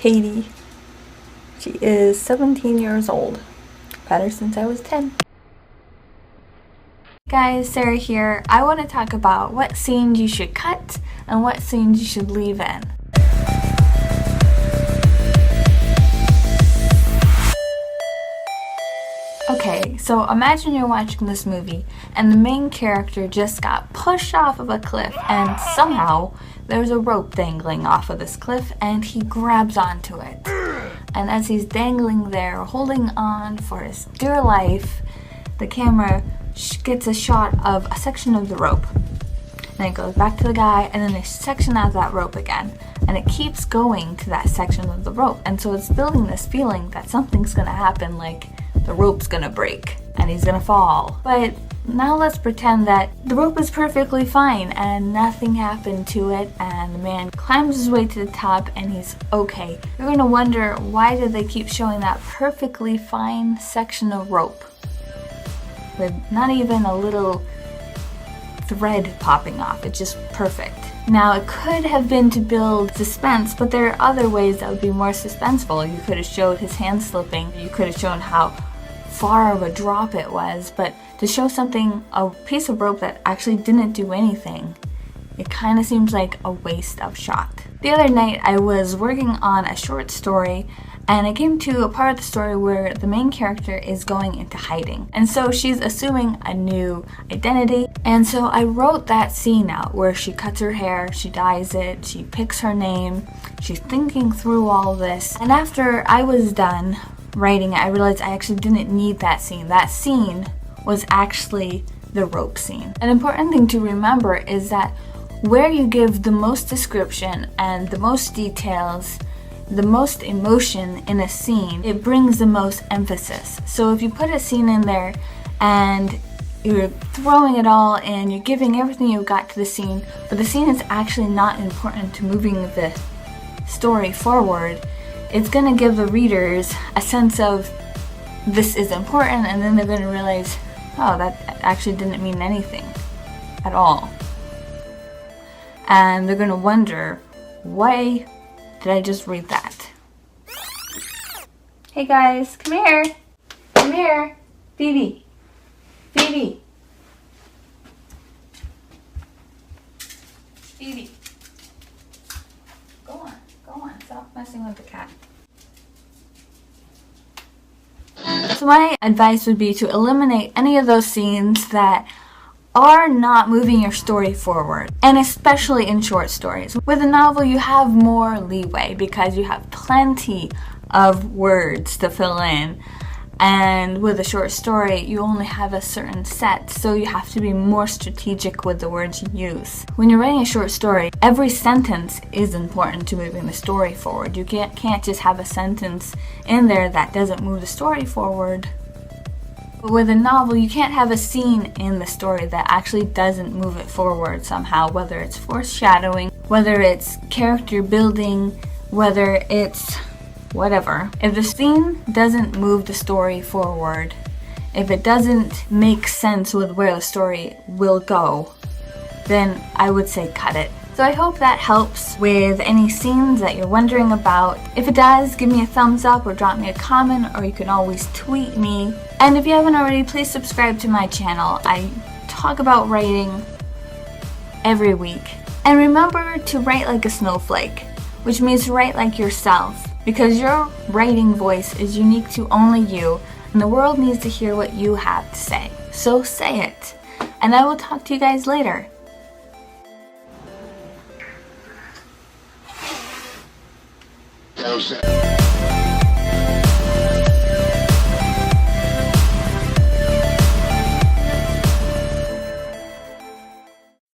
Katie. She is 17 years old. I've had her since I was 10. Guys, Sarah here. I want to talk about what scenes you should cut and what scenes you should leave in. Okay, so imagine you're watching this movie and the main character just got pushed off of a cliff and somehow there's a rope dangling off of this cliff and he grabs onto it. And as he's dangling there, holding on for his dear life, the camera gets a shot of a section of the rope. Then it goes back to the guy and then a section out of that rope again. And it keeps going to that section of the rope. And so it's building this feeling that something's gonna happen, like the rope's gonna break and he's gonna fall. But now let's pretend that the rope is perfectly fine and nothing happened to it and the man climbs his way to the top and he's okay. You're gonna wonder, why did they keep showing that perfectly fine section of rope with not even a little thread popping off? It's just perfect. Now it could have been to build suspense, but there are other ways that would be more suspenseful. You could have showed his hand slipping. You could have shown how far of a drop it was, but to show something, a piece of rope that actually didn't do anything, it kind of seems like a waste of shot. The other night I was working on a short story and I came to a part of the story where the main character is going into hiding. And so she's assuming a new identity. And so I wrote that scene out where she cuts her hair, she dyes it, she picks her name, she's thinking through all this. And after I was done writing it, I realized I actually didn't need that scene. That scene was actually the rope scene. An important thing to remember is that where you give the most description and the most details, the most emotion in a scene, it brings the most emphasis. So if you put a scene in there and you're throwing it all in, you're giving everything you've got to the scene, but the scene is actually not important to moving the story forward, it's gonna give the readers a sense of this is important, and then they're gonna realize, oh, that actually didn't mean anything at all. And they're gonna wonder, why did I just read that? Hey guys, come here. Come here. Phoebe. Phoebe. Phoebe. Go on. Stop messing with the cat. So my advice would be to eliminate any of those scenes that are not moving your story forward, and especially in short stories. With a novel, you have more leeway because you have plenty of words to fill in, and with a short story, you only have a certain set, so you have to be more strategic with the words you use. When you're writing a short story, every sentence is important to moving the story forward. You can't just have a sentence in there that doesn't move the story forward. But with a novel, you can't have a scene in the story that actually doesn't move it forward somehow, whether it's foreshadowing, whether it's character building, whether it's whatever. If the scene doesn't move the story forward, if it doesn't make sense with where the story will go, then I would say cut it. So I hope that helps with any scenes that you're wondering about. If it does, give me a thumbs up or drop me a comment, or you can always tweet me. And if you haven't already, please subscribe to my channel. I talk about writing every week. And remember to write like a snowflake, which means write like yourself, because your writing voice is unique to only you, and the world needs to hear what you have to say. So say it. And I will talk to you guys later. That was it.